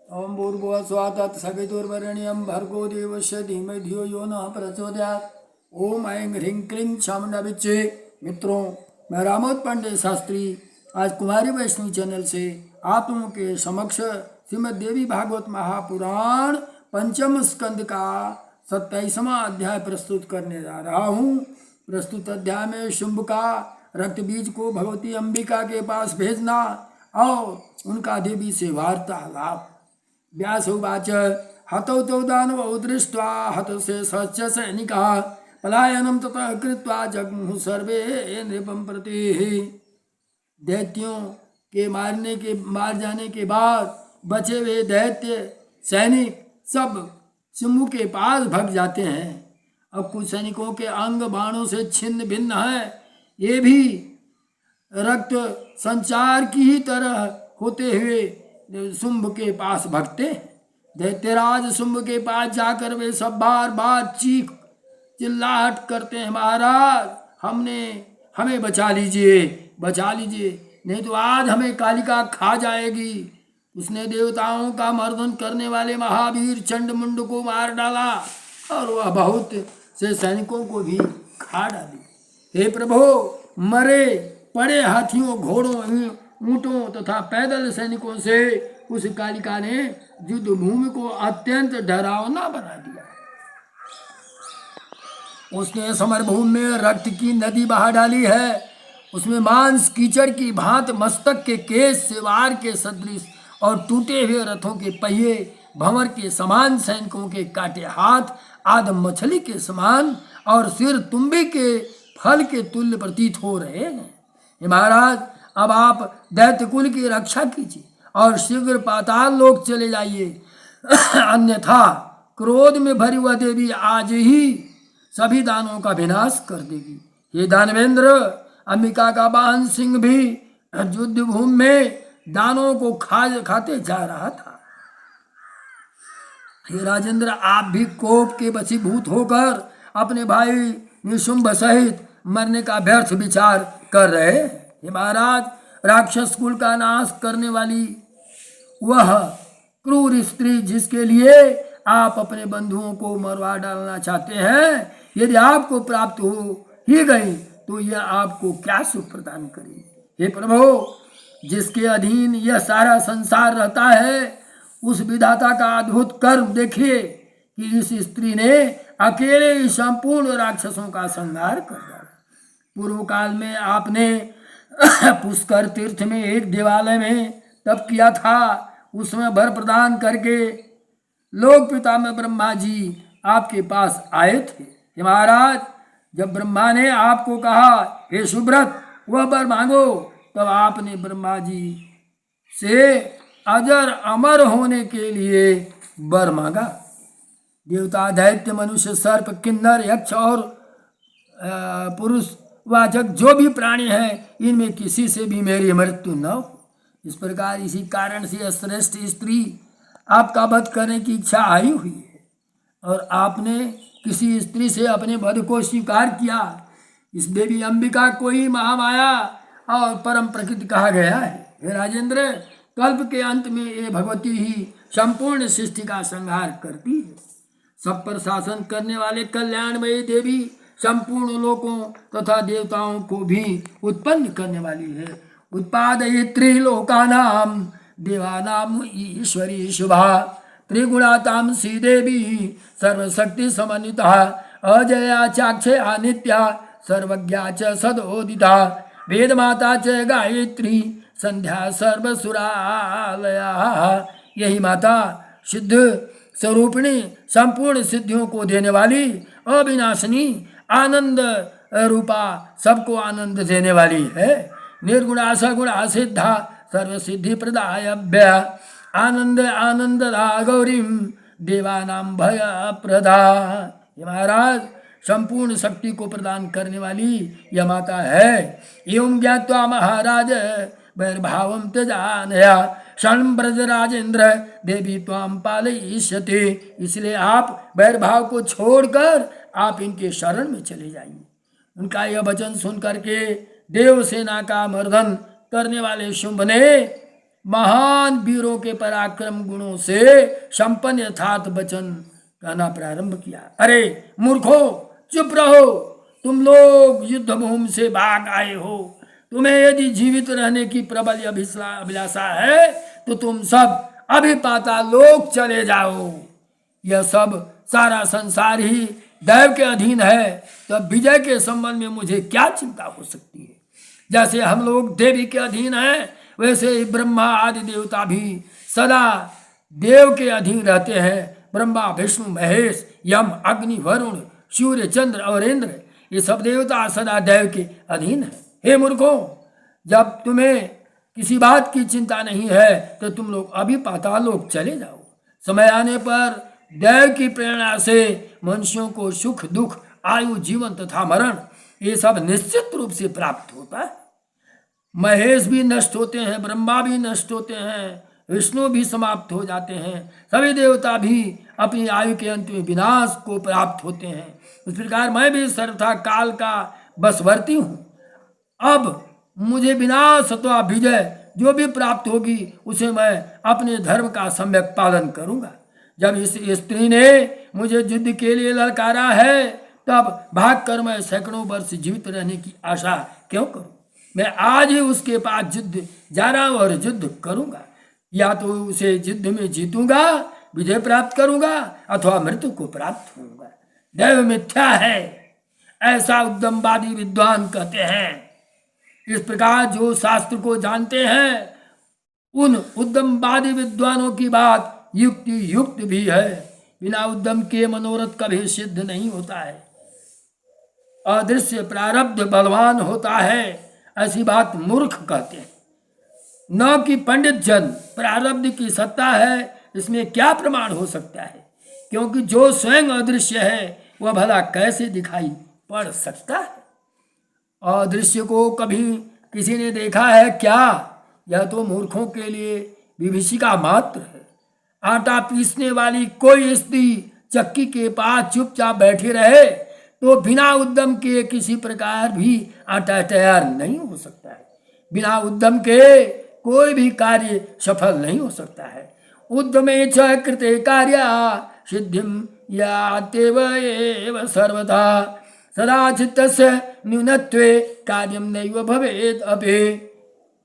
ओम भूर्भुवः स्वः तत्सवितुर्वरेण्यं भर्गो देवस्य धीमहि धियो यो नः प्रचोदयात्। ओम ऐं ह्रीं क्लीं चामुंडा बिच्चे। मित्रों, मैं रामोद पांडे शास्त्री आज कुमारी वैष्णवी चैनल से आप लोगों के समक्ष श्रीमद् देवी भागवत महापुराण पंचम स्कंद का 27वां अध्याय प्रस्तुत करने जा रहा हूँ। प्रस्तुत अध्याय में शुंभ का रक्त बीज को भगवती अंबिका के पास भेजना और उनका देवी से वार्तालाप। व्यास उवाच हतौ तौ दानवौ दृष्ट्वा हतशेषश्च सैनिकाः पलायनं ततः कृत्वा जग्मुः सर्वे नृपं प्रति। दैत्यों के मार जाने के बाद बचे हुए दैत्य सैनिक सब शंभु के पास भाग जाते हैं। अब कुछ सैनिकों के अंग बाणों से छिन्न भिन्न है, ये भी रक्त संचार की ही तरह होते हुए शुंभ के पास भगते। दैत्यराज शुंभ के पास जाकर वे सब बार बार चीख चिल्लाहट करते हैं, महाराज हमें बचा लीजिए, बचा लीजिए, नहीं तो आज हमें कालिका खा जाएगी। उसने देवताओं का मर्दन करने वाले महावीर चंडमुंड को मार डाला और वह बहुत से सैनिकों को भी खा डाली। हे प्रभु, मरे पड़े हाथियों, घोड़ों, ऊंटों तथा पैदल सैनिकों से उस कालिका ने युद्ध भूमि को अत्यंत डरावना बना दिया। उसने समरभूमि में रक्त की नदी बहा डाली है। उसमें मांस कीचड़ की भांत, मस्तक के केस सेवार के सदृश और टूटे हुए रथों के पहिए, भंवर के समान सैनिकों के काटे हाथ, आदम मछली के समान और सिर तुम्बे के फल के तुल्य प्रतीत हो रहे हैं। हे महाराज, अब आप दैत्य कुल की रक्षा कीजिए और शीघ्र पाताल लोक चले जाइए, अन्यथा क्रोध में भरी हुआ देवी आज ही सभी दानों का विनाश कर देगी। ये दानवेंद्र, अंबिका का वाहन सिंह भी युद्ध भूमि में दानों को खाते जा रहा था। हे राजेंद्र, आप भी कोप के वशीभूत होकर अपने भाई निशुंभ सहित मरने का व्यर्थ विचार कर रहे हैं। हे महाराज, राक्षस कुल का नाश करने वाली वह क्रूर स्त्री जिसके लिए आप अपने बंधुओं को मरवा डालना चाहते हैं, यदि आपको प्राप्त हो ही गई तो यह आपको क्या सुख प्रदान करेगी। हे प्रभु, जिसके अधीन यह सारा संसार रहता है, उस विधाता का अद्भुत कर्म देखिए कि इस स्त्री ने अकेले ही संपूर्ण राक्षसों का संहार कर डाला। पूर्व काल में आपने पुष्कर तीर्थ में एक देवालय में तप किया था। उसमें वर प्रदान करके लोक पिता में ब्रह्मा जी आपके पास आए थे। हे महाराज, जब ब्रह्मा ने आपको कहा हे सुब्रत वह वर मांगो, तब आपने ब्रह्मा जी से अजर अमर होने के लिए वर मांगा। देवता, दैत्य, मनुष्य, सर्प, किन्नर, यक्ष और पुरुष वाचक जो भी प्राणी हैं, इनमें किसी से भी मेरी मृत्यु न हो। इस प्रकार इसी कारण से श्रेष्ठ स्त्री आपका वध करने की इच्छा आई हुई है और आपने किसी स्त्री से अपने वध को स्वीकार किया। इस देवी अंबिका को ही महामाया और परम प्रकृति कहा गया है। हे राजेंद्र, कल्प के अंत में ये भगवती ही संपूर्ण सृष्टि का संहार करती है। सब पर शासन करने वाले कल्याणमयी देवी संपूर्ण लोकों तथा देवताओं को भी उत्पन्न करने वाली है। उत्पादयित्री लोकानां देवानां ईश्वरी शुभा त्रिगुणातां श्रीदेवी सर्वशक्ति समन्विता अजया चाक्षया अनित्या सर्वज्ञा च सदोदिता वेदमाता च गायत्री संध्या सर्वसुरालया। यही माता सिद्ध स्वरूपिणी, संपूर्ण सिद्धियों को देने वाली, अविनाशिनी, आनंद रूपा, सबको आनंद देने वाली है। निर्गुणा सगुणा सिद्धा सर्वसिद्धि प्रदायभ्य आनंद आनंददा गौरीम देवानां भय प्रदा। महाराज, संपूर्ण शक्ति को प्रदान करने वाली यह माता है। एवं ज्ञात्वा महाराज वैर्भावं त्यजानया शरण ब्रज राजेंद्र देवी त्वाम पालयिष्यति। इसलिए आप वैरभाव को छोड़कर आप इनके शरण में चले जाइए। उनका यह वचन सुन करके देवसेना का मर्दन करने वाले शुंभ ने महान वीरों के पराक्रम गुणों से संपन्न यथार्थ वचन कहना प्रारंभ किया। अरे मूर्खो, चुप रहो, तुम लोग युद्ध भूमि से भाग आए हो। तुम्हें यदि जीवित रहने की प्रबल अभिलाषा है तो तुम सब अभी पाताल लोक चले जाओ। यह सब सारा संसार ही दैव के अधीन है, तो विजय के संबंध में मुझे क्या चिंता हो सकती है। जैसे हम लोग देवी के अधीन हैं, वैसे ही ब्रह्मा आदि देवता भी सदा देव के अधीन रहते हैं। ब्रह्मा, विष्णु, महेश, यम, अग्नि, वरुण, सूर्य, चंद्र और इंद्र, ये सब देवता सदा देव के अधीन है। हे मूर्खों, जब तुम्हें किसी बात की चिंता नहीं है तो तुम लोग अभी पाताल लोक चले जाओ। समय आने पर देव की प्रेरणा से मनुष्यों को सुख, दुख, आयु, जीवन तथा मरण ये सब निश्चित रूप से प्राप्त होता है। महेश भी नष्ट होते हैं, ब्रह्मा भी नष्ट होते हैं, विष्णु भी समाप्त हो जाते हैं, सभी देवता भी अपनी आयु के अंत में विनाश को प्राप्त होते हैं। उस प्रकार मैं भी सर्वथा काल का बसवर्ती हूँ। अब मुझे विनाश अथवा विजय जो भी प्राप्त होगी उसे मैं अपने धर्म का सम्यक पालन करूँगा। जब इस स्त्री ने मुझे युद्ध के लिए ललकारा है तब भागकर मैं सैकड़ों वर्ष जीवित रहने की आशा क्यों करूं। मैं आज ही उसके पास युद्ध जा रहा हूं और युद्ध करूंगा। या तो उसे युद्ध में जीतूंगा, विजय प्राप्त करूंगा, अथवा मृत्यु को प्राप्त होऊंगा। दैव मिथ्या है, ऐसा उद्यमवादी विद्वान कहते हैं। इस प्रकार जो शास्त्र को जानते हैं उन उद्यमवादी विद्वानों की बात युक्ति युक्त भी है। बिना उद्यम के मनोरथ कभी सिद्ध नहीं होता है। अदृश्य प्रारब्ध बलवान होता है, ऐसी बात मूर्ख कहते हैं। न कि पंडित जन प्रारब्ध की सत्ता है, इसमें क्या प्रमाण हो सकता है, क्योंकि जो स्वयं अदृश्य है वह भला कैसे दिखाई पड़ सकता है। अदृश्य को कभी किसी ने देखा है क्या? यह तो मूर्खों के लिए विभीषिका मात्र है। आटा पीसने वाली कोई स्त्री चक्की के पास चुपचाप बैठी रहे तो बिना उद्यम के किसी प्रकार भी आटा तैयार नहीं हो सकता है। बिना उद्यम के कोई भी कार्य सफल नहीं हो सकता है। उद्यमे च कृते कार्य सिद्धिं यात्येव एव सर्वथा सदा चित्तस्य न्यूनत्वे कार्यं नैव भवेत् अपि।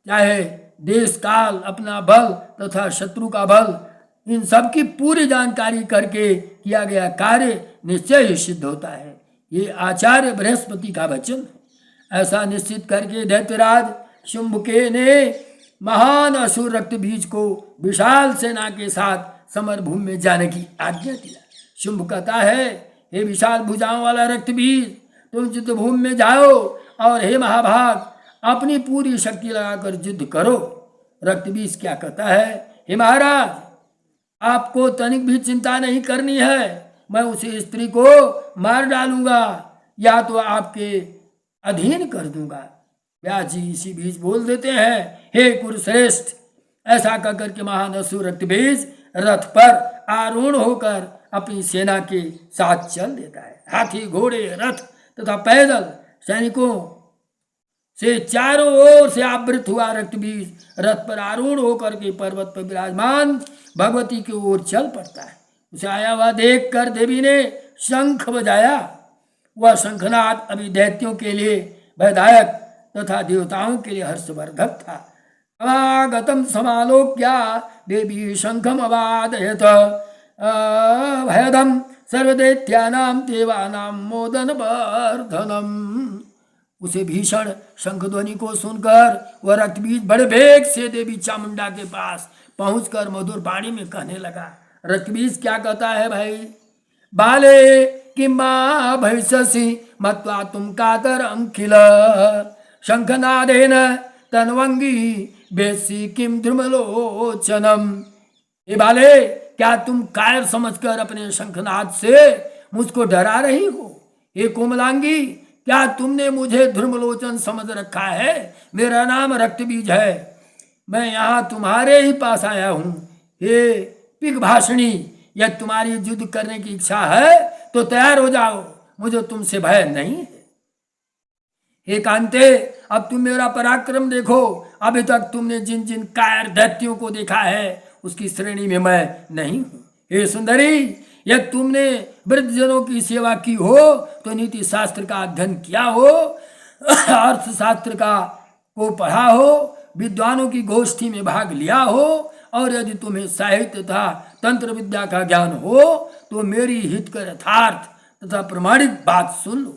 चाहे देश काल, अपना बल तथा शत्रु का बल, इन सब की पूरी जानकारी करके किया गया कार्य निश्चय ही सिद्ध होता है। ये आचार्य बृहस्पति का वचन है। ऐसा निश्चित करके दैत्यराज शुंभके ने महान असुर रक्त बीज को विशाल सेना के साथ समर भूमि में जाने की आज्ञा दिया। शुंभ कहता है, हे विशाल भुजाओं वाला रक्त बीज, तुम युद्ध भूमि में जाओ और हे महाभाग अपनी पूरी शक्ति लगाकर युद्ध करो। रक्त बीज क्या कहता है, हे महाराज, आपको तनिक भी चिंता नहीं करनी है। मैं उस स्त्री को मार डालूंगा या तो आपके अधीन कर दूंगा। व्यास जी इसी बीच बोल देते हैं, हे कुरुश्रेष्ठ, ऐसा कहकर के महान असुर रक्त बीज रथ पर आरूढ़ होकर अपनी सेना के साथ चल देता है। हाथी, घोड़े, रथ तथा पैदल सैनिकों से चारों ओर से आवृत हुआ रक्त बीज रथ पर आरूढ़ होकर के पर्वत पर विराजमान भगवती की ओर चल पड़ता है। उसे आया हुआ देख कर देवी ने शंख बजाया। वह शंखनाद अभी दैत्यों के लिए भयदायक तथा देवताओं के लिए हर्षवर्धक था। अवागतम समालोक्या देवी शंखम अवादयत भयदम सर्वदैत्यानां देवानां मोदन वर्धनम। उसे भीषण शंख ध्वनि को सुनकर वह रक्तबीज बड़े वेग से देवी चामुंडा के पास पहुंचकर मधुर वाणी में कहने लगा। रक्तबीज क्या कहता है भाई? बाले किम्मा भविष्यसि मत्वा तुम कातरं किल शंखनादेन तन्वंगी बेसी किम ध्रुमलोचनम। ए बाले, क्या तुम कायर समझकर अपने शंखनाद से मुझको डरा रही हो? हे कोमलांगी, क्या तुमने मुझे ध्रुमलोचन समझ रखा है? मेरा नाम रक्तबीज है। मैं यहाँ तुम्हारे ही पास आया हूँ। हे पिग भाषणी, यदि तुम्हारी युद्ध करने की इच्छा है तो तैयार हो जाओ, मुझे तुमसे भय नहीं है। हे कांते, अब तुम मेरा पराक्रम देखो अभी तक तुमने जिन जिन कायर दैत्यों को देखा है उसकी श्रेणी में मैं नहीं हूँ। हे सुंदरी, यदि तुमने वृद्धजनों की सेवा की हो तो नीति शास्त्र का अध्ययन किया हो, अर्थशास्त्र का को पढ़ा हो, विद्वानों की गोष्ठी में भाग लिया हो, और यदि तुम्हें साहित्य तथा तंत्र विद्या का ज्ञान हो तो मेरी हितकर यथार्थ तथा प्रमाणिक बात सुन लो।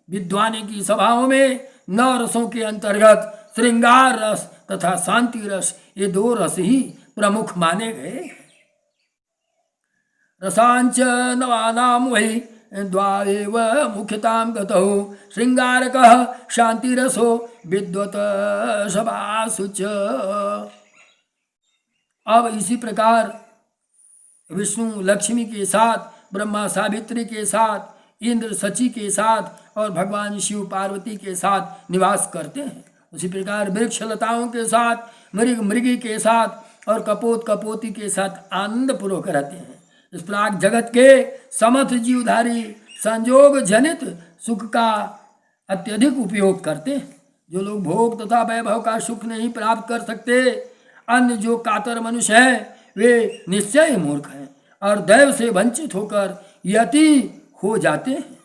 विद्वानी की सभाओं में 9 रसों के अंतर्गत श्रृंगार रस तथा शांति रस, ये 2 रस ही प्रमुख माने गए। रसांच नवानाम वही द्वावेव मुख्यताम गतौ श्रृंगारकः शांतिरसो विद्वत सभासुच। अब इसी प्रकार विष्णु लक्ष्मी के साथ, ब्रह्मा सावित्री के साथ, इंद्र सची के साथ और भगवान शिव पार्वती के साथ निवास करते हैं। उसी प्रकार वृक्ष लताओं के साथ, मृग मृगी के साथ और कपोत कपोती के साथ आनंद पूर्वक रहते हैं। इस प्राग जगत के समस्त जीवधारी संयोग जनित सुख का अत्यधिक उपयोग करते हैं। जो लोग भोग तथा वैभव का सुख नहीं प्राप्त कर सकते, अन्य जो कातर मनुष्य हैं, वे निश्चय ही मूर्ख हैं और दैव से वंचित होकर यति हो जाते हैं।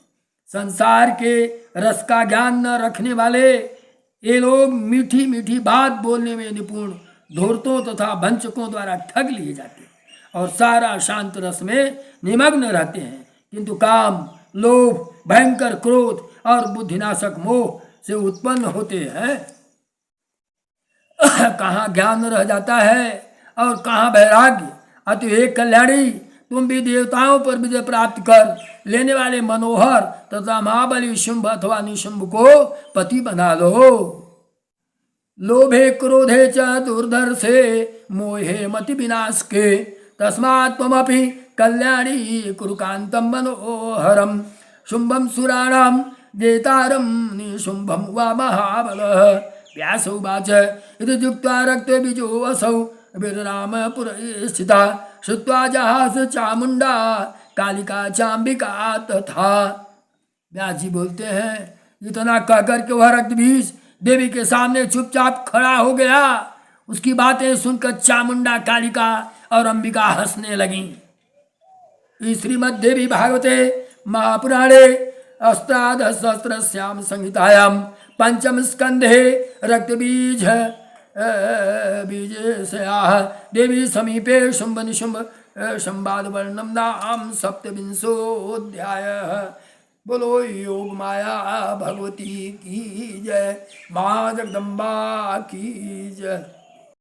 संसार के रस का ज्ञान न रखने वाले ये लोग मीठी मीठी बात बोलने में निपुण धूर्तों तथा वंचकों द्वारा ठग लिए जाते हैं और सारा शांत रस में निमग्न रहते हैं, किंतु काम, लोभ, भयंकर क्रोध और बुद्धिनाशक मोह से उत्पन्न होते हैं। कहाँ ज्ञान रह जाता है और कहाँ वैराग्य। अतः कल्याणी, तुम भी देवताओं पर विजय प्राप्त कर लेने वाले मनोहर तथा महाबली शुंभ अथवा निशुंभ को पति बना लो। लोभे क्रोधे च दुर्धर्षे मोहे मति विनाश के तस्मात् त्वमपि कल्याणी कुरुकांतम मनोहरम शुंभम सुराणाम जेतारम निशुंभम वा महाबलः। व्यास उवाच इति जुक्त्वा रक्ते बीजो असौ विरामपुरे स्थिता श्रुत्वा जहास चामुंडा कालिका चांबिका तथा। व्यास जी बोलते हैं, इतना कहकर के वह रक्तबीज देवी के सामने चुपचाप खड़ा हो गया। उसकी बातें सुनकर चामुंडा, कालिका और अंबिका हंसने लगीं। श्रीमद् देवी भागवते महापुराणे अष्टादशसहस्रस्यां संहितायां पंचम स्कंधे रक्तबीज बीजस्याः देवी समीपे शुंभ निशुंभ संवाद वर्णम नाम 27वाध्यायः। बोलो योग माया भगवती की जय, माँ जगदम्बा की जय।